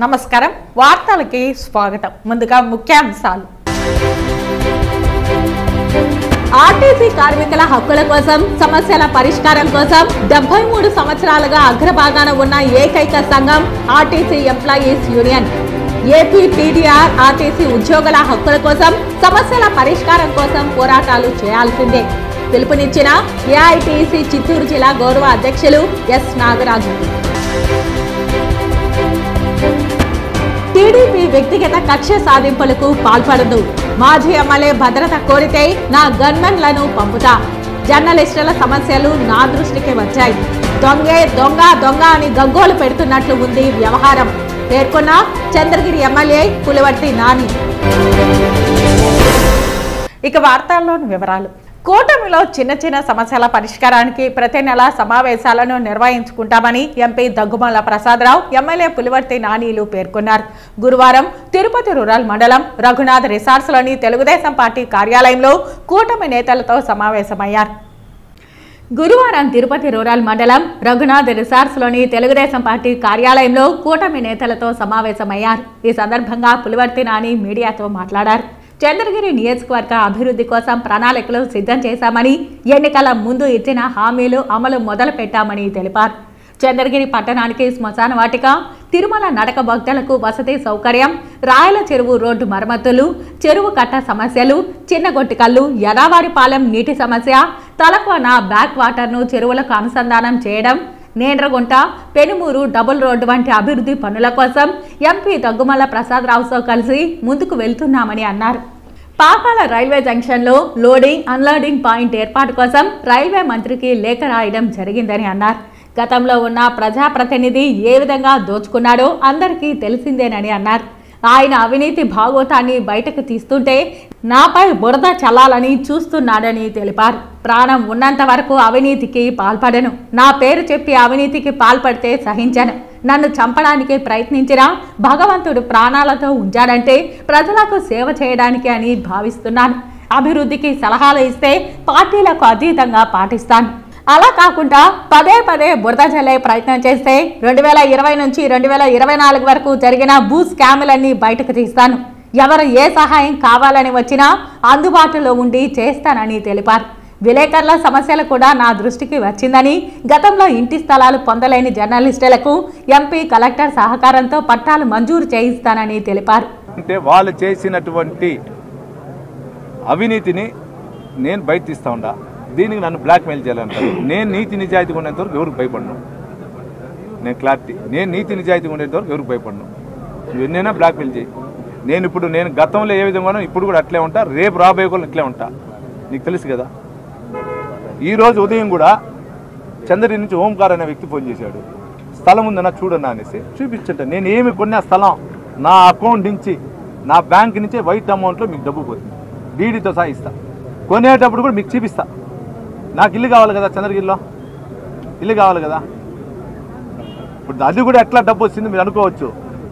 నమస్కారం వార్తలకి స్వాగతం ముందుగా ముఖ్యాంశాలు ఆర్టీసీ కార్మికుల హక్కుల కోసం సమస్యల పరిష్కారం కోసం 73 సంవత్సరాలుగా అగ్రభాగాన ఉన్న ఏకైక సంఘం RTC employees union AP TDR RTC ఉద్యోగుల హక్కుల కోసం సమస్యల పరిష్కారం కోసం పోరాటాలు చేయాల్సిందే పిలుపునిచ్చిన ఏఐటీసీ చిత్తూరు జిల్లా గౌరవ అధ్యక్షులు ఎస్ నాగరాజు టీడీపీ వ్యక్తిగత కక్ష సాధింపులకు పాల్పడదు మాజీ ఎమ్మెల్యే భద్రత కోరితే నా గన్మెన్లను పంపుతా జర్నలిస్టుల సమస్యలు నా దృష్టికి వచ్చాయి దొంగే దొంగ దొంగ అని గగ్గోలు పెడుతున్నట్లు ఉంది వ్యవహారం పేర్కొన్న చంద్రగిరి ఎమ్మెల్యే పులివర్తి నాని ఇక వార్తల్లోని వివరాలు కూటమిలో చిన్న చిన్న సమస్యల పరిష్కారానికి ప్రతి నెల సమావేశాలను నిర్వహించుకుంటామని ఎంపీ దగ్గుమల్ల ప్రసాదరావు ఎమ్మెల్యే పులివర్తి నానీలు పేర్కొన్నారు గురువారం తిరుపతి రూరల్ మండలం రఘునాథ్ రిసార్ట్స్లోని తెలుగుదేశం పార్టీ కార్యాలయంలో కూటమి నేతలతో సమావేశమయ్యారు గురువారం తిరుపతి రూరల్ మండలం రఘునాథ్ రిసార్ట్స్లోని తెలుగుదేశం పార్టీ కార్యాలయంలో కూటమి నేతలతో సమావేశమయ్యారు ఈ సందర్భంగా పులివర్తి నాని మీడియాతో మాట్లాడారు చంద్రగిరి నియోజకవర్గ అభివృద్ధి కోసం ప్రణాళికలు సిద్ధం చేశామని ఎన్నికల ముందు ఇచ్చిన హామీలు అమలు మొదలు పెట్టామని తెలిపారు చంద్రగిరి పట్టణానికి శ్మశాన వాటిక తిరుమల నడక భక్తులకు వసతి సౌకర్యం రాయల చెరువు రోడ్డు మరమ్మతులు చెరువు కట్ట సమస్యలు చిన్నగొట్టికల్లు యదావారిపాలెం నీటి సమస్య తలకోన బ్యాక్ వాటర్ను చెరువులకు అనుసంధానం చేయడం నేండ్రగుంట పెనుమూరు డబుల్ రోడ్డు వంటి అభివృద్ధి పనుల కోసం ఎంపీ దగ్గుమల్ల ప్రసాదరావుతో కలిసి ముందుకు వెళ్తున్నామని అన్నారు పాకాల రైల్వే జంక్షన్లో లోడింగ్ అన్లోడింగ్ పాయింట్ ఏర్పాటు కోసం రైల్వే మంత్రికి లేఖ రాయడం జరిగిందని అన్నారు గతంలో ఉన్న ప్రజాప్రతినిధి ఏ విధంగా దోచుకున్నాడో అందరికీ తెలిసిందేనని అన్నారు ఆయన అవినీతి భాగోతాన్ని బయటకు తీస్తుంటే నాపై బురద చల్లాలని చూస్తున్నాడని తెలిపారు ప్రాణం ఉన్నంత వరకు అవినీతికి పాల్పడను నా పేరు చెప్పి అవినీతికి పాల్పడితే సహించను నన్ను చంపడానికి ప్రయత్నించినా భగవంతుడు ప్రాణాలతో ఉంచాడంటే ప్రజలకు సేవ చేయడానికి అని భావిస్తున్నాను అభివృద్ధికి సలహాలు ఇస్తే పార్టీలకు అతీతంగా పాటిస్తాను అలా కాకుండా పదే పదే బురద చల్లే ప్రయత్నం చేస్తే 2020 నుంచి 2024 వరకు జరిగిన భూ స్కాములన్నీ బయటకు తీస్తాను ఎవరు ఏ సహాయం కావాలని వచ్చినా అందుబాటులో ఉండి చేస్తానని తెలిపారు విలేకరుల సమస్యలు కూడా నా దృష్టికి వచ్చిందని గతంలో ఇంటి స్థలాలు పొందలేని జర్నలిస్టులకు ఎంపీ కలెక్టర్ సహకారంతో పట్టాలు మంజూరు చేయిస్తానని తెలిపారు అంటే వాళ్ళు చేసినటువంటి అవినీతిని నేను బయట తీస్తా ఉండా దీనికి నన్ను బ్లాక్మెయిల్ చేయాలంటారు నేను నీతి నిజాయితీగా ఉండేంత వరకు ఎవరికి భయపడను నేను క్లారిటీ నేను నీతి నిజాయితీగా ఉండేంత వరకు ఎవరికి భయపడను నువ్వు ఎన్నైనా బ్లాక్మెయిల్ చేయి నేను గతంలో ఏ విధంగానో ఇప్పుడు కూడా అట్లే ఉంటా రేపు రాబోయే కూడా ఇట్లే ఉంటా నీకు తెలుసు కదా ఈరోజు ఉదయం కూడా చంద్రగిరి నుంచి ఓంకార్ అనే వ్యక్తి ఫోన్ చేశాడు స్థలం ఉందన్నా చూడన్నా అనేసి చూపించంట నేను ఏమి కొన్నా స్థలం నా అకౌంట్ నుంచి నా బ్యాంక్ నుంచే వైట్ అమౌంట్లో మీకు డబ్బు పోతుంది డీడీతో సహా ఇస్తా కొనేటప్పుడు కూడా మీకు చూపిస్తా నాకు ఇల్లు కావాలి కదా చంద్రగిరిలో ఇల్లు కావాలి కదా ఇప్పుడు అది కూడా ఎట్లా డబ్బు వచ్చింది మీరు అనుకోవచ్చు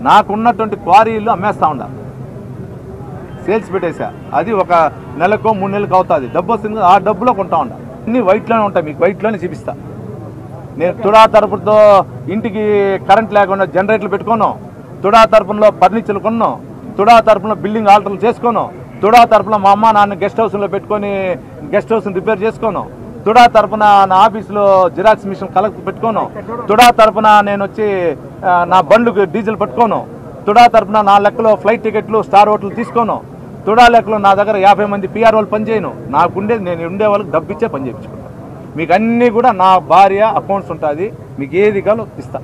నాకున్నటువంటి క్వారీలు అమ్మేస్తా ఉండా సేల్స్ పెట్టేసా అది ఒక నెలకో 3 నెలలకు అవుతుంది డబ్బు వస్తుంది ఆ డబ్బులో కొంటా ఉండా అన్నీ వైట్లోనే ఉంటాయి మీకు వైట్లోనే చూపిస్తా నేను తుడా తరపుతో ఇంటికి కరెంట్ లేకుండా జనరేటర్లు పెట్టుకోను తుడా తరపులో ఫర్నిచర్లు కొన్నాను తుడా తరపున బిల్డింగ్ ఆల్టర్లు చేసుకోను తుడా తరపున మా అమ్మ నాన్న గెస్ట్ హౌస్లో పెట్టుకొని గెస్ట్ హౌస్ని రిపేర్ చేసుకోను తుడా తరపున నా ఆఫీస్లో జిరాక్స్ మిషన్ కలెక్ట్ పెట్టుకోను తుడా తరపున నేను వచ్చి నా బండ్లకు డీజిల్ పెట్టుకోను తుడా తరపున నా లెక్కలో ఫ్లైట్ టికెట్లు స్టార్ హోటల్ తీసుకోను తుడా లెక్కలో నా దగ్గర 50 మంది పిఆర్ వాళ్ళు పనిచేయను నాకుండేది నేను ఉండే వాళ్ళకి డబ్బు ఇచ్చే పని చేయించుకుంటాను మీకు అన్నీ కూడా నా భార్య అకౌంట్స్ ఉంటుంది మీకు ఏది కాలో ఇస్తా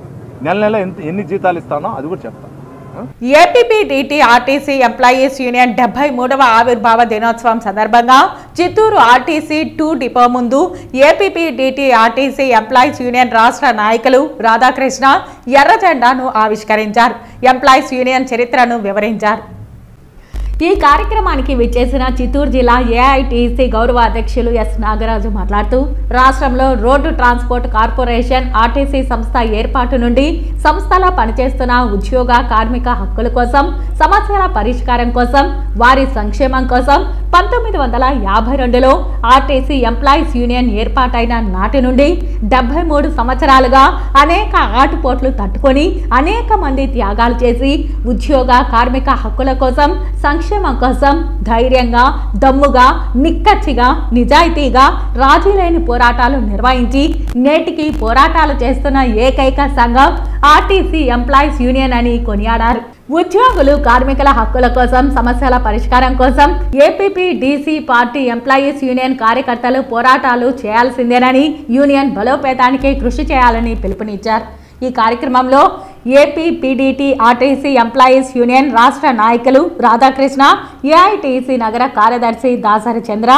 నెల ఎన్ని జీతాలు ఇస్తానో అది కూడా చెప్తాను ఏపీపీడీటీ ఆర్టీసీ ఎంప్లాయీస్ యూనియన్ 73వ ఆవిర్భావ దినోత్సవం సందర్భంగా చిత్తూరు ఆర్టీసీ 2 డిపో ముందు ఏపీపీడీటీ ఆర్టీసీ ఎంప్లాయీస్ యూనియన్ రాష్ట్ర నాయకులు రాధాకృష్ణ ఎర్ర జెండాను ఆవిష్కరించారు ఎంప్లాయీస్ యూనియన్ చరిత్రను వివరించారు ఈ కార్యక్రమానికి విచ్చేసిన చిత్తూరు జిల్లా ఏఐటీసీ గౌరవ అధ్యక్షులు ఎస్ నాగరాజు మాట్లాడుతూ రాష్ట్రంలో రోడ్డు ట్రాన్స్పోర్ట్ కార్పొరేషన్ ఆర్టీసీ సంస్థ ఏర్పాటు నుండి సంస్థలో పనిచేస్తున్న ఉద్యోగ కార్మిక హక్కుల కోసం సమస్యల పరిష్కారం కోసం వారి సంక్షేమం కోసం 1952లో ఆర్టీసీ ఎంప్లాయీస్ యూనియన్ ఏర్పాటైన నాటి నుండి 73 సంవత్సరాలుగా అనేక ఆటుపోట్లు తట్టుకొని అనేక మంది త్యాగాలు చేసి ఉద్యోగ కార్మిక హక్కుల కోసం సంక్షేమం కోసం ధైర్యంగా దమ్ముగా నిక్కచ్చిగా నిజాయితీగా రాజీ లేని పోరాటాలు నిర్వహించి నేటికి పోరాటాలు చేస్తున్న ఏకైక సంఘం ఆర్టీసీ ఎంప్లాయీస్ యూనియన్ అని కొనియాడారు. ఉద్యోగులు కార్మికుల హక్కుల కోసం సమస్యల పరిష్కారం కోసం ఏపీపీడీసీ పార్టీ ఎంప్లాయీస్ యూనియన్ కార్యకర్తలు పోరాటాలు చేయాల్సిందేనని యూనియన్ బలోపేతానికి కృషి చేయాలని పిలుపునిచ్చారు. ఈ కార్యక్రమంలో ఏపీపీడీటీ ఆర్టీసీ ఎంప్లాయీస్ యూనియన్ రాష్ట్ర నాయకులు రాధాకృష్ణ, ఏఐటీసీ నగర కార్యదర్శి Dasari Chandra,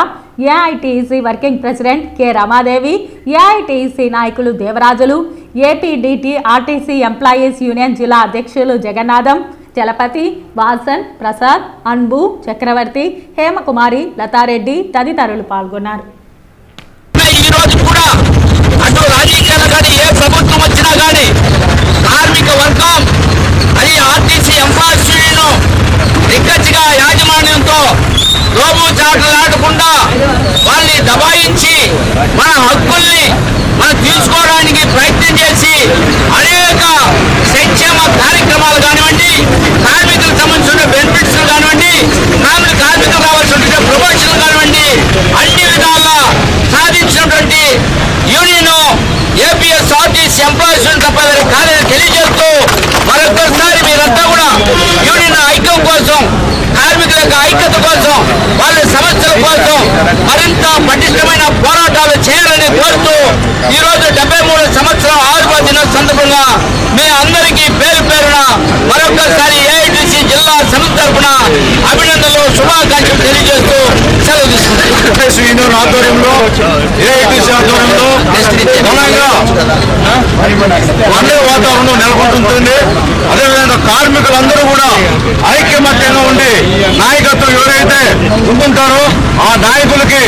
AITC working president K Ramadevi, AITC నాయకులు Devarajulu, APDT RTC employees union జిల్లా అధ్యక్షులు జగన్నాథం, చలపతి, వాసన్, ప్రసాద్, అన్బు, చక్రవర్తి, హేమకుమారి, లతారెడ్డి తదితరులు పాల్గొన్నారు. ప్రభుత్వం వచ్చినా కానీ కార్మిక వర్గం అది ఆర్టీసీ ఎంప్లాయీస్ యూనియన్ నిక్కచ్చిగా యాజమాన్యంతో రోబు చాటలాడకుండా వాళ్ళని దబాయించి మన హక్కుల్ని మనం తీసుకోవడానికి ప్రయత్నం చేసి అనేక సంక్షేమ కార్యక్రమాలు కానివ్వండి, కార్మికులకు సంబంధించిన బెనిఫిట్స్ కానివ్వండి, కార్మికులకు రావాల్సిన ప్రమోషన్లు కానివ్వండి, అన్ని విధాలా సాధించినటువంటి యూనియన్ ఏపీఎస్ ఆర్టీసీ ఎంప్లాయీస్ తప్పదని కార్యాలయం తెలియజేస్తూ మరొకసారి మీరంతా కూడా యూనియన్ ఐక్యం కోసం, కార్మికుల యొక్క ఐక్యత కోసం, వాళ్ళ సమస్యల కోసం మరింత పటిష్టమైన పోరాటాలు చేయాలని కోరుతూ ఈరోజు 73 సంవత్సరం ఆవిర్భావ దినోత్సవం సందర్భంగా మీ అందరికీ పేరు పేరున మరొకసారి ఏఐటీసీ జిల్లా సమితి తరఫున అభినందనలు శుభాకాంక్షలు తెలియజేస్తూ సెలవు తీసుకుంటాం. ఆధ్వర్యంలో ఏఐటీసీ ఆధ్వర్యంలో అదే వాతావరణం నెలకొంటుంది. అదేవిధంగా కార్మికులందరూ కూడా ఐక్యమత్యంగా ఉండి నాయకత్వం ఎవరైతే ఉంటుంటారో ఆ నాయకులకి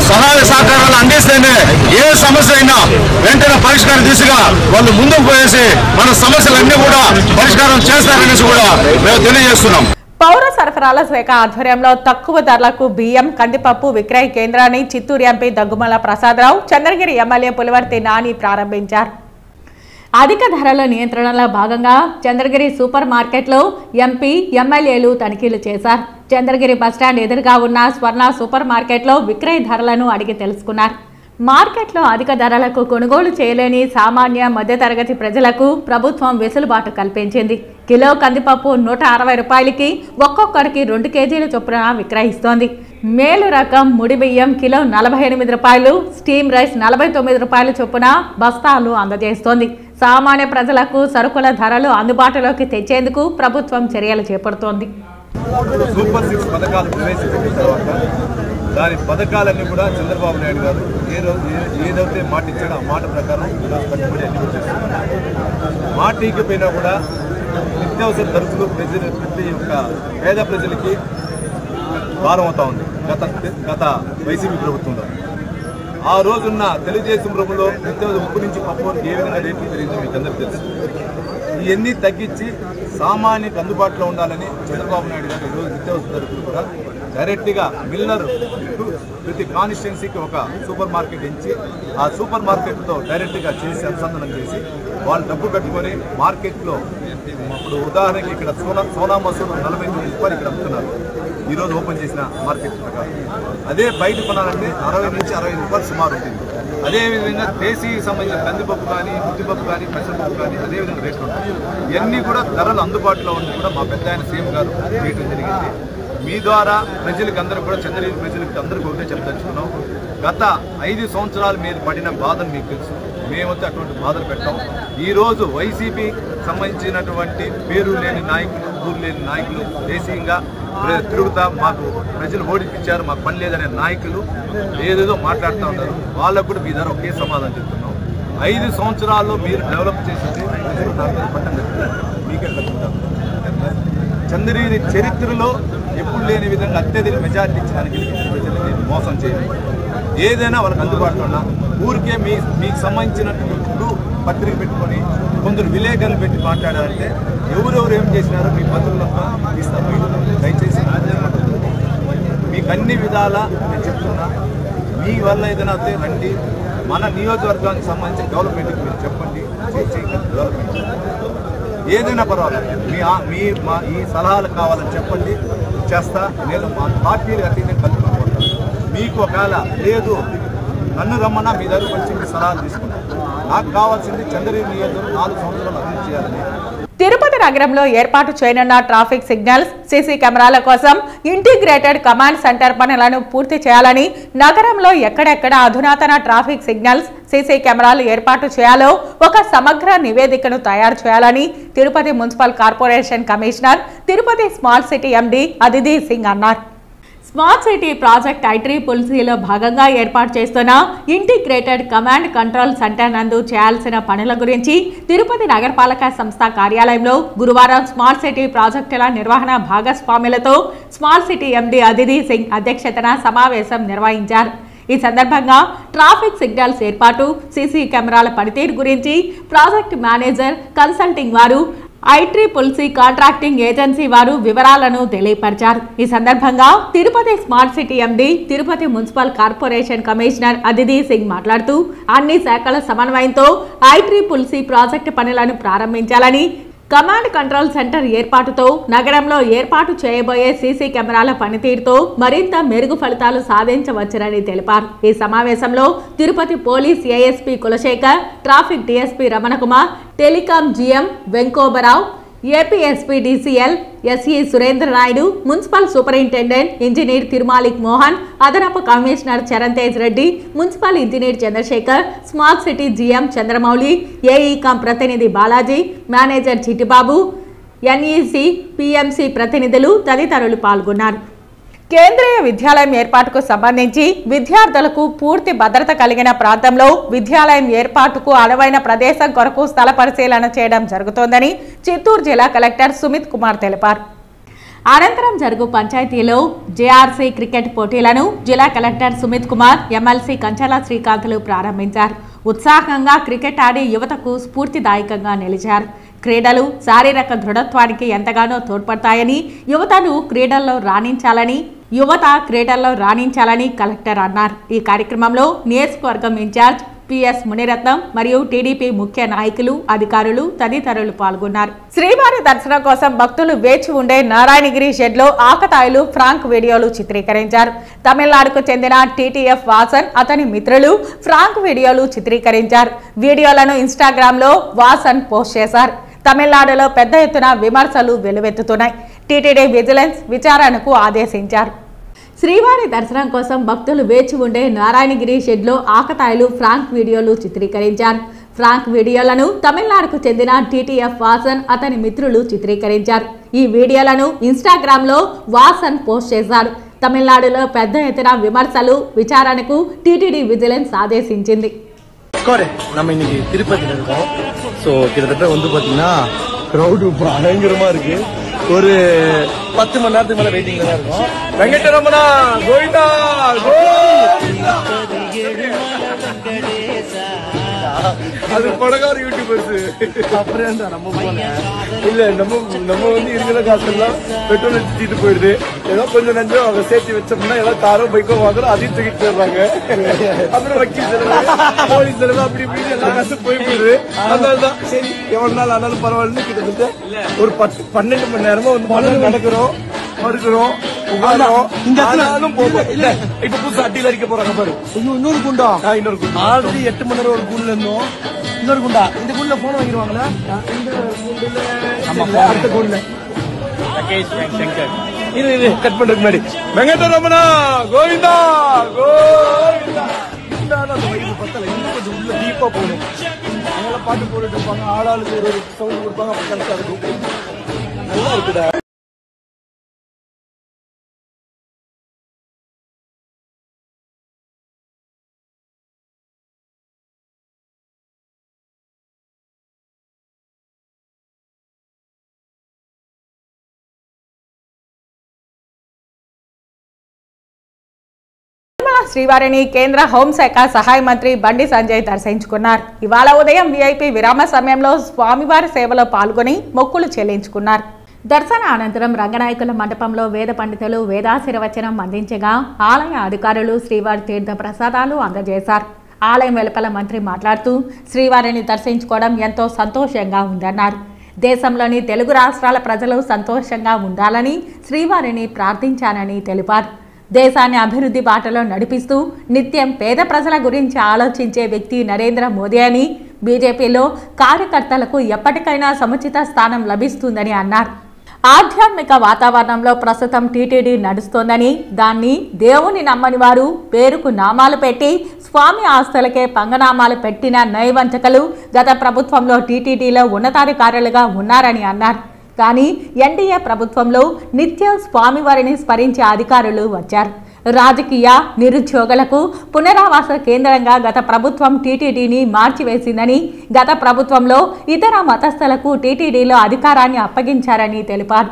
సహాయ సహకారాలు అందిస్తేనే ఏ సమస్య అయినా వెంటనే పరిష్కారం దిశగా వాళ్ళు ముందుకు పోయేసి మన సమస్యలన్నీ కూడా పరిష్కారం చేస్తారనేసి కూడా మేము తెలియజేస్తున్నాం. పౌర సరఫరాల శాఖ ఆధ్వర్యంలో తక్కువ ధరలకు బియ్యం, కందిపప్పు విక్రయ కేంద్రాన్ని చిత్తూరు ఎంపీ దగ్గుమల ప్రసాదరావు, చంద్రగిరి ఎమ్మెల్యే పులివర్తి నాని ప్రారంభించారు. అధిక ధరల నియంత్రణలో భాగంగా చంద్రగిరి సూపర్ మార్కెట్లో ఎంపీ, ఎమ్మెల్యేలు తనిఖీలు చేశారు. చంద్రగిరి బస్టాండ్ ఎదురుగా ఉన్న స్వర్ణ సూపర్ మార్కెట్లో విక్రయ ధరలను అడిగి తెలుసుకున్నారు. మార్కెట్లో అధిక ధరలకు కొనుగోలు చేయలేని సామాన్య మధ్యతరగతి ప్రజలకు ప్రభుత్వం వెసులుబాటు కల్పించింది. కిలో కందిపప్పు 160 రూపాయలకి ఒక్కొక్కరికి 2 కేజీల చొప్పున విక్రయిస్తోంది. మేలు రకం ముడి బియ్యం కిలో 48 రూపాయలు, స్టీమ్ రైస్ 49 రూపాయల చొప్పున బస్తాలు అందజేస్తోంది. సామాన్య ప్రజలకు సరుకుల ధరలు అందుబాటులోకి తెచ్చేందుకు ప్రభుత్వం చర్యలు చేపడుతోంది. సూపర్ 6 పథకాలు ప్రవేశపెట్టిన తర్వాత దాని పథకాలన్నీ కూడా చంద్రబాబు నాయుడు గారు ఏదైతే మాట ఇచ్చాడో ఆ మాట ప్రకారం కట్టుబడి అన్ని చేస్తున్నారు. మాటికి పోయినా కూడా నిత్యావసర సరుకులు ప్రతి ఒక్క పేద ప్రజలకి భారం అవుతా ఉంది గత వైసీపీ ప్రభుత్వంలో. ఆ రోజున్న తెలుగుదేశం ప్రభుత్వంలో నిత్యావసర ఉప్పు నుంచి పప్పు ఏ విధంగా రేట్లు పెరిగిందో మీకు అందరికీ తెలుసు. ఇవన్నీ తగ్గించి సామాన్యులకు అందుబాటులో ఉండాలని చంద్రబాబు నాయుడు గారు ఈరోజు నిత్యావసర సరుకులు కూడా డైరెక్ట్గా మిల్లర్ ప్రతి కాన్స్టిట్యున్సీకి ఒక సూపర్ మార్కెట్ ఇచ్చి ఆ సూపర్ మార్కెట్తో డైరెక్ట్గా చేసి అనుసంధానం చేసి వాళ్ళు డబ్బు కట్టుకొని మార్కెట్లో ఇప్పుడు ఉదాహరణకి ఇక్కడ సోనా మసూరు 49 రూపాయలు ఇక్కడ అమ్ముతున్నారు ఈరోజు ఓపెన్ చేసిన మార్కెట్ ప్రకారం. అదే బయట కొనాలంటే 60 నుంచి 65 రూపాయలు సుమారు ఉంటుంది. అదేవిధంగా దేశీకి సంబంధించిన కందిపప్పు కానీ, ఉద్దిపప్పు కానీ, పెసరపప్పు కానీ అదేవిధంగా రేట్లు ఉంటాయి. ఇవన్నీ కూడా ధరలు అందుబాటులో ఉండి కూడా మా పెద్ద ఆయన సీఎం గారు చేయడం జరిగింది. మీ ద్వారా ప్రజలకు అందరూ కూడా చంద్రగిరి ప్రజలకు అందరికీ ఒకటే చెప్పదలుచుకున్నాం. గత 5 సంవత్సరాలు మీరు పడిన బాధను మీకు తెలుసు. మేమైతే అటువంటి బాధలు పెట్టాం. ఈరోజు వైసీపీ సంబంధించినటువంటి పేరు లేని నాయకులు, ఊరు లేని నాయకులు దేశీయంగా తిరుగుతా మాకు ప్రజలు ఓడిపించారు, మాకు పని లేదనే నాయకులు ఏదేదో మాట్లాడుతూ ఉన్నారు. వాళ్ళకు కూడా మీ ద్వారా ఒకే సమాధానం చెప్తున్నాం. 5 సంవత్సరాల్లో మీరు డెవలప్ చేసింది ప్రజలు నాకు పట్టం మీకే కట్టుకుంటారు. చంద్రగిరి చరిత్రలో ఎప్పుడు లేని విధంగా అత్యధిక మెజారిటీ ఇచ్చడానికి నేను మోసం చేయలేదు. ఏదైనా వాళ్ళకి అందుబాటులో ఉన్నా ఊరికే మీకు సంబంధించినప్పుడు పత్రిక పెట్టుకొని కొందరు విలేకరులు పెట్టి మాట్లాడారంటే ఎవరెవరు ఏం చేసినారో మీ పత్రికలతో ఇస్తాను. దయచేసి మీకు అన్ని విధాలా నేను చెప్తున్నా, మీ వల్ల ఏదైనా అయితే రండి, మన నియోజకవర్గానికి సంబంధించిన డెవలప్మెంట్కి మీరు చెప్పండి, డెవలప్మెంట్ ఏదైనా పర్వాలేదు, మా ఈ సలహాలు కావాలని చెప్పండి, చేస్తా. నేను మా పార్టీలు అతీతంగా కలుపుకుంటాను. మీకు ఒకవేళ లేదు నన్ను రమ్మన్నా మీ దగ్గర వచ్చి మీ సలహాలు తీసుకుంటాను. నాకు కావాల్సింది చంద్రగిరి నియోజకవర్గం 4 సంవత్సరాలు అభివృద్ధి చేయాలని. తిరుపతి నగరంలో ఏర్పాటు చేయనున్న ట్రాఫిక్ సిగ్నల్స్, సీసీ కెమెరాల కోసం ఇంటిగ్రేటెడ్ కమాండ్ సెంటర్ పనులను పూర్తి చేయాలని, నగరంలో ఎక్కడెక్కడ అధునాతన ట్రాఫిక్ సిగ్నల్స్, సీసీ కెమెరాలు ఏర్పాటు చేయాలో ఒక సమగ్ర నివేదికను తయారు చేయాలని Tirupati municipal corporation commissioner, Tirupati smart city MD Aditi Singh అన్నారు. స్మార్ట్ సిటీ ప్రాజెక్ట్ IEEE భాగంగా ఏర్పాటు చేస్తున్న ఇంటిగ్రేటెడ్ కమాండ్ కంట్రోల్ సెంటర్ నందు చేయాల్సిన పనుల గురించి తిరుపతి నగరపాలక సంస్థ కార్యాలయంలో గురువారం స్మార్ట్ సిటీ ప్రాజెక్టుల నిర్వహణ భాగస్వాములతో smart city MD Aditi Singh అధ్యక్షతన సమావేశం నిర్వహించారు. ఈ సందర్భంగా ట్రాఫిక్ సిగ్నల్స్ ఏర్పాటు, సీసీ కెమెరాల పనితీరు గురించి ప్రాజెక్ట్ మేనేజర్, కన్సల్టింగ్ వారు, IEEE కాంట్రాక్టింగ్ ఏజెన్సీ వారు వివరాలను తెలియపరిచారు. ఈ సందర్భంగా Tirupati smart city MD, Tirupati municipal corporation commissioner Aditi Singh మాట్లాడుతూ అన్ని శాఖల సమన్వయంతో IEEE ప్రాజెక్టు పనులను ప్రారంభించాలని, కమాండ్ కంట్రోల్ సెంటర్ ఏర్పాటుతో నగరంలో ఏర్పాటు చేయబోయే సీసీ కెమెరాల పనితీరుతో మరింత మెరుగు ఫలితాలు సాధించవచ్చునని తెలిపారు. ఈ సమావేశంలో Tirupati police ASP Kulasekhar, traffic DSP Ramanakumar, telecom GM Venkobarao, APSP DCL SE Surendra Naidu, municipal superintendent engineer Tirumalik Mohan, అదనపు commissioner Charan Tej Reddy, municipal engineer Chandrasekhar, smart city GM Chandramouli, AECOM ప్రతినిధి Balaji, manager Chittibabu, NEC, PMC ప్రతినిధులు తదితరులు పాల్గొన్నారు. కేంద్రీయ విద్యాలయం ఏర్పాటుకు సంబంధించి విద్యార్థులకు పూర్తి భద్రత కలిగిన ప్రాంతంలో విద్యాలయం ఏర్పాటుకు అనువైన ప్రదేశం కొరకు స్థల పరిశీలన చేయడం జరుగుతోందని చిత్తూరు జిల్లా కలెక్టర్ సుమిత్ కుమార్ తెలిపారు. అనంతరం జరుగు పంచాయతీలో జేఆర్సీ క్రికెట్ పోటీలను జిల్లా కలెక్టర్ సుమిత్ కుమార్, ఎమ్మెల్సీ కంచల శ్రీకాంతులు ప్రారంభించారు. ఉత్సాహంగా క్రికెట్ ఆడి యువతకు స్ఫూర్తిదాయకంగా నిలిచారు. క్రీడలు శారీరక దృఢత్వానికి ఎంతగానో తోడ్పడతాయని, యువత క్రీడల్లో రాణించాలని కలెక్టర్ అన్నారు. ఈ కార్యక్రమంలో నియోజకవర్గం ఇన్ఛార్జ్ పిఎస్ మునిరత్నం మరియు టీడీపీ ముఖ్య నాయకులు, అధికారులు తదితరులు పాల్గొన్నారు. శ్రీవారి దర్శనం కోసం భక్తులు వేచి ఉండే నారాయణగిరి షెడ్లో ఆకతాయిలు ఫ్రాంక్ వీడియోలు చిత్రీకరించారు. తమిళనాడుకు చెందిన టీటీఎఫ్ వాసన్, అతని మిత్రులు ఫ్రాంక్ వీడియోలు చిత్రీకరించారు. వీడియోలను ఇన్స్టాగ్రామ్లో వాసన్ పోస్ట్ చేశారు. తమిళనాడులో పెద్ద ఎత్తున విమర్శలు వెల్లువెత్తుతున్నాయి. టీటీడీ విజిలెన్స్ విచారణకు ఆదేశించారు. శ్రీవారి దర్శనం కోసం భక్తులు వేచి ఉండే నారాయణగిరి షెడ్లో ఆకతాయిలు ఫ్రాంక్ వీడియోలు చిత్రీకరించారు. ఫ్రాంక్ వీడియోలను తమిళనాడుకు చెందిన టీటీఎఫ్ వాసన్, అతని మిత్రులు చిత్రీకరించారు. ఈ వీడియోలను ఇన్స్టాగ్రామ్లో వాసన్ పోస్ట్ చేశారు. తమిళనాడులో పెద్ద ఎత్తున విమర్శలు విచారణకు టీటీడీ విజిలెన్స్ ఆదేశించింది. நம்ம இன்னைக்கு திருப்பதியில் இருக்கோம். ஸோ கிட்டத்தட்ட வந்து பார்த்தீங்கன்னா க்ரௌடு பயங்கரமா இருக்கு. ஒரு 10 மணி நேரத்துக்கு மேல வெயிட்டிங்ல தான் இருக்கும். வெங்கடரமணா கோவிந்தா அது படகார யூடியூபர்ஸ் அப்புறம் நம்ம போனேன். இல்ல நம்ம வந்து இருக்கிற காசெல்லாம் பெட்ரோல் அடிச்சுட்டு போயிடுது. ஏதோ கொஞ்சம் நஞ்சம் அவங்க சேர்த்து வச்சோம்னா ஏதோ காரோ பைக்கோ வாங்குறோம், அதையும் தூக்கிட்டு போயிடுறாங்க. அப்புறம் வக்கீல் செலவு, போலீஸ் செலவு, அப்படி இப்படி எல்லா காசும் போயிடுது. அதனாலதான் சரி எவ்வளவு நாள் ஆனாலும் பரவாயில்லன்னு கிட்டத்தட்ட ஒரு 10-12 மணி நேரமா வந்து நடக்கிறோம், வருகிறோம், போகும். இல்ல இப்ப புதுசு அட்டியில அடிக்க போறாங்க பாரு. இன்னொரு குண்டா, இன்னொரு குண்டா. ஆல்ரெடி 8 மணி நேரம் ஒரு குண்ல இருந்தோம். இன்னொரு குண்டா, இந்த குண்ல போன வாங்கிடுவாங்களா? அடுத்த குண்ல இது கட் பண்றதுக்கு முன்னாடி வெங்கடரமணா கோவிந்தா கோவிந்தா பத்தல. இன்னும் கொஞ்சம் உள்ள டீப்பா போகணும். அதனால பாட்டு போட்டுட்டு இருப்பாங்க, ஆளாளுக்கு ஒரு சவுண்ட் கொடுப்பாங்க. அப்ப கரெக்டா இருக்கும். நல்லா இருக்குடா. తిరుమల శ్రీవారిని కేంద్ర హోంశాఖ సహాయ మంత్రి బండి సంజయ్ దర్శించుకున్నారు. ఇవాళ ఉదయం వీఐపీ విరామ సమయంలో స్వామివారి సేవలో పాల్గొని మొక్కులు చెల్లించుకున్నారు. దర్శన అనంతరం రంగనాయకుల మండపంలో వేద పండితులు వేదాశీర్వచనం అందించగా ఆలయ అధికారులు శ్రీవారి తీర్థ ప్రసాదాలు అందజేశారు. ఆలయం వెలుపల మంత్రి మాట్లాడుతూ శ్రీవారిని దర్శించుకోవడం ఎంతో సంతోషంగా ఉందన్నారు. దేశంలోని తెలుగు రాష్ట్రాల ప్రజలు సంతోషంగా ఉండాలని శ్రీవారిని ప్రార్థించానని తెలిపారు. దేశాన్ని అభివృద్ధి బాటలో నడిపిస్తూ నిత్యం పేద ప్రజల గురించి ఆలోచించే వ్యక్తి నరేంద్ర మోదీ అని, బీజేపీలో కార్యకర్తలకు ఎప్పటికైనా సముచిత స్థానం లభిస్తుందని అన్నారు. ఆధ్యాత్మిక వాతావరణంలో ప్రస్తుతం టీటీడీ నడుస్తోందని, దాన్ని దేవుని నమ్మని వారు పేరుకు నామాలు పెట్టి స్వామి ఆస్తులకే పంగనామాలు పెట్టిన నయవంచకులు గత ప్రభుత్వంలో టీటీడీలో ఉన్నతాధికారులుగా ఉన్నారని అన్నారు. కానీ ఎన్డీఏ ప్రభుత్వంలో నిత్యం స్వామివారిని స్మరించే అధికారులు వచ్చారు. రాజకీయ నిరుద్యోగులకు పునరావాస కేంద్రంగా గత ప్రభుత్వం టీటీడీని మార్చివేసిందని, గత ప్రభుత్వంలో ఇతర మతస్థులకు టీటీడీలో అధికారాన్ని అప్పగించారని తెలిపారు.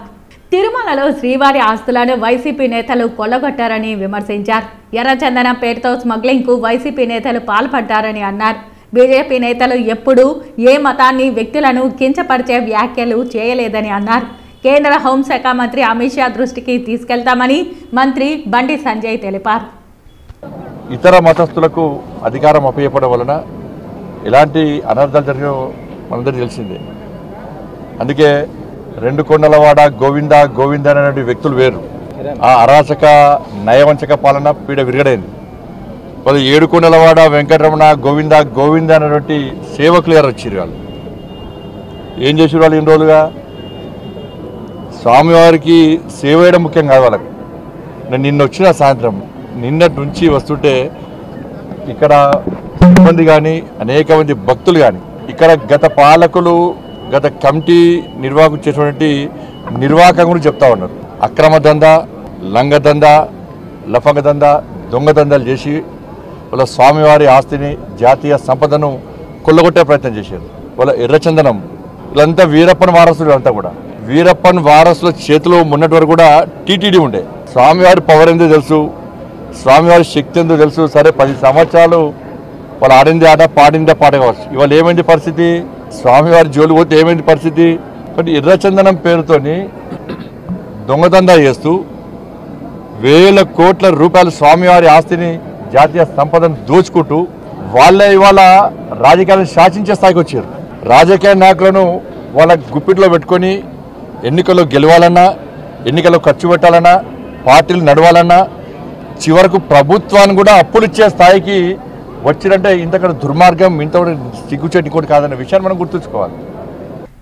తిరుమలలో శ్రీవారి ఆస్తులను వైసీపీ నేతలు కొల్లగొట్టారని విమర్శించారు. ఎర్రచందనం పేరుతో స్మగ్లింగ్కు వైసీపీ నేతలు పాల్పడ్డారని అన్నారు. బీజేపీ నేతలు ఎప్పుడూ ఏ మతాన్ని, వ్యక్తులను కించపరిచే వ్యాఖ్యలు చేయలేదని అన్నారు. కేంద్ర హోంశాఖ మంత్రి అమిత్ షా దృష్టికి తీసుకెళ్తామని మంత్రి బండి సంజయ్ తెలిపారు. ఇతర మతస్థులకు అధికారం అప్పచెప్పడం వలన ఎలాంటి అనర్థాలు జరిగినో మనందరికీ తెలిసిందే. అందుకే రెండు కొండలవాడ గోవింద గోవింద అనేటువంటి వ్యక్తులు వేరు. ఆ అరాచక నయవంచక పాలన పీడ విరగడైంది. వాళ్ళు ఏడుకొండలవాడ వెంకటరమణ గోవింద గోవింద అనేటువంటి సేవకులు గారు వచ్చారు. వాళ్ళు ఏం చేసారు? వాళ్ళు ఇన్ని రోజులుగా స్వామివారికి సేవ చేయడం ముఖ్యం కాదు వాళ్ళకి. నేను నిన్న వచ్చిన సాయంత్రం, నిన్నటి నుంచి వస్తుంటే ఇక్కడ సిబ్బంది కానీ అనేక మంది భక్తులు కానీ ఇక్కడ గత పాలకులు, గత కమిటీ నిర్వాహకులు చేసినటువంటి నిర్వాహకం గురించి చెప్తా ఉన్నారు. అక్రమ దందా, లంగ దందా, లఫంగ దందా, దొంగ దందాలు చేసి వాళ్ళ స్వామివారి ఆస్తిని, జాతీయ సంపదను కొల్లగొట్టే ప్రయత్నం చేశారు. వాళ్ళ ఎర్రచందనం వీళ్ళంతా వీరప్పన్ వారసులు. అంతా కూడా వీరప్పన్ వారసుల చేతిలో ఉన్నటి వరకు కూడా టీటీడీ ఉండే. స్వామివారి పవర్ ఏందో తెలుసు, స్వామివారి శక్తి ఏందో తెలుసు. సరే 10 సంవత్సరాలు వాళ్ళు ఆడింది ఆట, పాడిందే పాట కావచ్చు. ఇవాళ ఏమైంది పరిస్థితి? స్వామివారి జోలు పోతే ఏమైంది పరిస్థితి? బట్ ఎర్రచందనం పేరుతోని దొంగదందా చేస్తూ వేల కోట్ల రూపాయల స్వామివారి ఆస్తిని, జాతీయ సంపదను దోచుకుంటూ వాళ్ళే ఇవాళ రాజకీయాలను శాసించే స్థాయికి వచ్చారు. రాజకీయ నాయకులను వాళ్ళ గుప్పిట్లో పెట్టుకొని ఎన్నికల్లో గెలవాలన్నా, ఎన్నికల్లో ఖర్చు పెట్టాలన్నా, పార్టీలు నడవాలన్నా, చివరకు ప్రభుత్వాన్ని కూడా అప్పులు ఇచ్చే స్థాయికి వచ్చినంటే ఇంతకన్నా దుర్మార్గం, ఇంత సిగ్గుచేటి కూడా కాదన్న విషయాన్ని మనం గుర్తుంచుకోవాలి.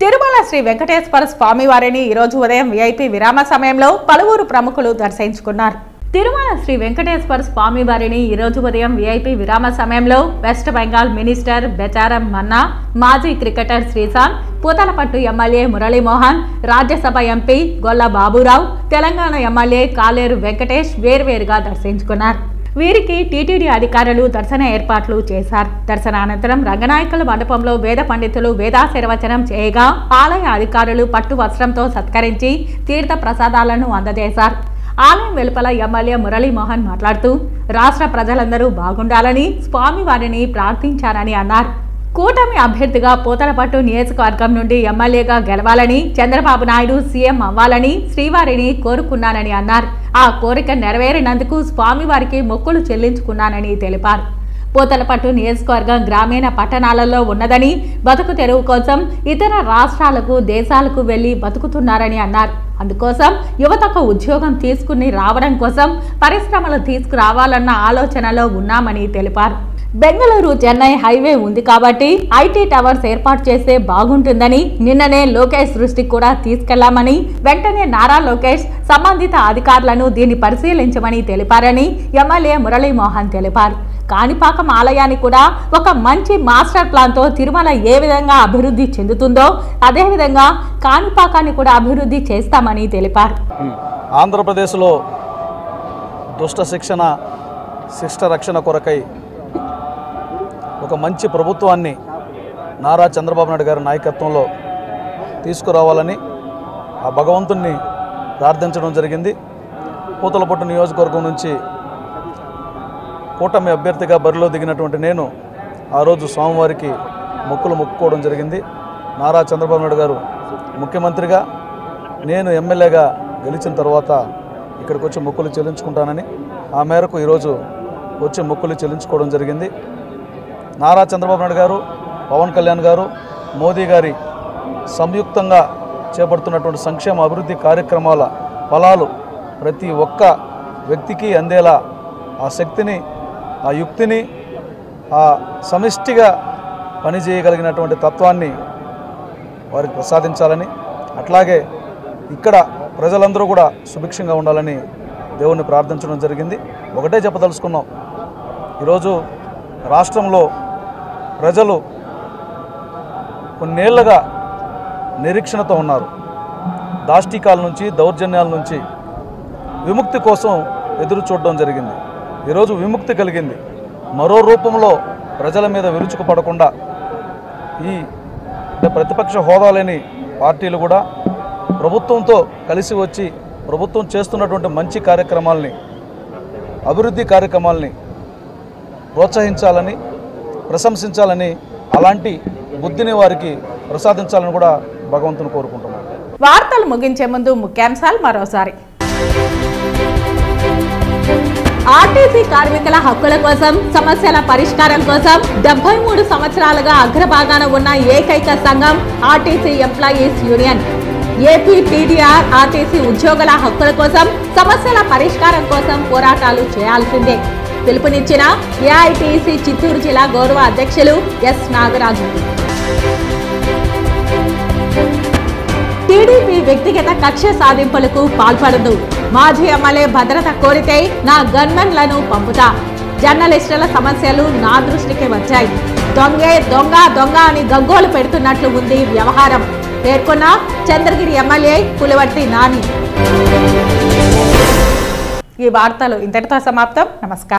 తిరుమల శ్రీ వెంకటేశ్వర స్వామి వారిని ఈరోజు ఉదయం వీఐపీ విరామ సమయంలో పలువురు ప్రముఖులు దర్శించుకున్నారు. తిరుమల శ్రీ వెంకటేశ్వర స్వామి వారిని ఈరోజు ఉదయం వీఐపీ విరామ సమయంలో వెస్ట్ బెంగాల్ మినిస్టర్ బెచారం మన్నా, మాజీ cricketer Sreesanth, Puthalapattu MLA Muralimohan, Rajya Sabha MP గొల్ల బాబురావు, తెలంగాణ ఎమ్మెల్యే కాలేరు వెంకటేష్ వేర్వేరుగా దర్శించుకున్నారు. వీరికి టీటీడీ అధికారులు దర్శన ఏర్పాట్లు చేశారు. దర్శన అనంతరం రంగనాయకుల మండపంలో వేద పండితులు వేదాశీర్వచనం చేయగా ఆలయ అధికారులు పట్టు వస్త్రంతో సత్కరించి తీర్థ ప్రసాదాలను అందజేశారు. ఆలయం వెలుపల ఎమ్మెల్యే మురళీమోహన్ మాట్లాడుతూ రాష్ట్ర ప్రజలందరూ బాగుండాలని స్వామివారిని ప్రార్థించారని అన్నారు. కూటమి అభ్యర్థిగా పూతలపట్టు నియోజకవర్గం నుండి ఎమ్మెల్యేగా గెలవాలని, చంద్రబాబు నాయుడు సీఎం అవ్వాలని శ్రీవారిని కోరుకున్నానని అన్నారు. ఆ కోరిక నెరవేరినందుకు స్వామివారికి మొక్కులు చెల్లించుకున్నానని తెలిపారు. పూతలపట్టు నియోజకవర్గం గ్రామీణ పట్టణాలలో ఉన్నదని, బతుకు తెరువు కోసం ఇతర రాష్ట్రాలకు, దేశాలకు వెళ్లి బతుకుతున్నారని అన్నారు. అందుకోసం యువతకు ఉద్యోగం తీసుకుని రావడం కోసం పరిశ్రమలు తీసుకురావాలన్న ఆలోచనలో ఉన్నామని తెలిపారు. బెంగళూరు చెన్నై హైవే ఉంది కాబట్టి ఐటీ టవర్స్ ఏర్పాటు చేస్తే బాగుంటుందని నిన్ననే లోకేష్ దృష్టికి కూడా తీసుకెళ్లామని, వెంటనే నారా లోకేష్ సంబంధిత అధికారులను దీన్ని పరిశీలించమని తెలిపారని ఎమ్మెల్యే మురళీమోహన్ తెలిపారు. కాణిపాకం ఆలయాన్ని కూడా ఒక మంచి మాస్టర్ ప్లాన్తో తిరుమల ఏ విధంగా అభివృద్ధి చెందుతుందో అదేవిధంగా కాణిపాకాన్ని కూడా అభివృద్ధి చేస్తామని తెలిపారు. ఆంధ్రప్రదేశ్లో దుష్ట శిక్షణ, శిష్ట రక్షణ కొరకై ఒక మంచి ప్రభుత్వాన్ని నారా చంద్రబాబు నాయుడు గారి నాయకత్వంలో తీసుకురావాలని ఆ భగవంతుణ్ణి ప్రార్థించడం జరిగింది. పూతలపట్టు నియోజకవర్గం నుంచి కూటమి అభ్యర్థిగా బరిలో దిగినటువంటి నేను ఆ రోజు స్వామివారికి మొక్కులు మొక్కుకోవడం జరిగింది. నారా చంద్రబాబు నాయుడు గారు ముఖ్యమంత్రిగా, నేను ఎమ్మెల్యేగా గెలిచిన తర్వాత ఇక్కడికి వచ్చి మొక్కులు చెల్లించుకుంటానని ఆ మేరకు ఈరోజు వచ్చి మొక్కులు చెల్లించుకోవడం జరిగింది. నారా చంద్రబాబు నాయుడు గారు, పవన్ కళ్యాణ్ గారు, మోదీ గారి సంయుక్తంగా చేపడుతున్నటువంటి సంక్షేమ అభివృద్ధి కార్యక్రమాల ఫలాలు ప్రతి ఒక్క వ్యక్తికి అందేలా ఆ శక్తిని, ఆ యుక్తిని, ఆ సమిష్టిగా పనిచేయగలిగినటువంటి తత్వాన్ని వారికి ప్రసాదించాలని, అట్లాగే ఇక్కడ ప్రజలందరూ కూడా సుభిక్షంగా ఉండాలని దేవుణ్ణి ప్రార్థించడం జరిగింది. ఒకటే చెప్పదలుచుకున్నాం, ఈరోజు రాష్ట్రంలో ప్రజలు కొన్నేళ్లుగా నిరీక్షణతో ఉన్నారు. దాష్టికాల నుంచి, దౌర్జన్యాల నుంచి విముక్తి కోసం ఎదురు చూడడం జరిగింది. ఈరోజు విముక్తి కలిగింది. మరో రూపంలో ప్రజల మీద విరుచుకుపడకుండా ఈ ప్రతిపక్ష హోదా లేని పార్టీలు కూడా ప్రభుత్వంతో కలిసి వచ్చి ప్రభుత్వం చేస్తున్నటువంటి మంచి కార్యక్రమాలని, అభివృద్ధి కార్యక్రమాలని ప్రోత్సహించాలని, ప్రశంసించాలని, అలాంటి బుద్ధిని వారికి ప్రసాదించాలని కూడా భగవంతుని కోరుకుంటున్నాను. వార్తలు ముగించే ముందు ముఖ్యాంశాలు మరోసారి. ఆర్టీసీ కార్మికుల హక్కుల కోసం, సమస్యల పరిష్కారం కోసం 73 సంవత్సరాలుగా అగ్రభాగాన ఉన్న ఏకైక సంఘం RTC employees union. AP TDR RTC ఉద్యోగుల హక్కుల కోసం, సమస్యల పరిష్కారం కోసం పోరాటాలు చేయాల్సిందే పిలుపునిచ్చిన ఏఐటీసీ చిత్తూరు జిల్లా గౌరవ అధ్యక్షులు ఎస్ నాగరాజు. టీడీపీ వ్యక్తిగత కక్ష సాధింపులకు పాల్పడదు. మాజీ ఎమ్మెల్యే భద్రత కోరితే నా గన్మెన్లను పంపుతా. జర్నలిస్టుల సమస్యలు నా దృష్టికి వచ్చాయి. దొంగే దొంగ దొంగ అని గగ్గోలు పెడుతున్నట్లు ఉంది వ్యవహారం పేర్కొన్న చంద్రగిరి ఎమ్మెల్యే పులివర్తి నాని. ఈ వార్తలు ఇంతటితో సమాప్తం. నమస్కారం.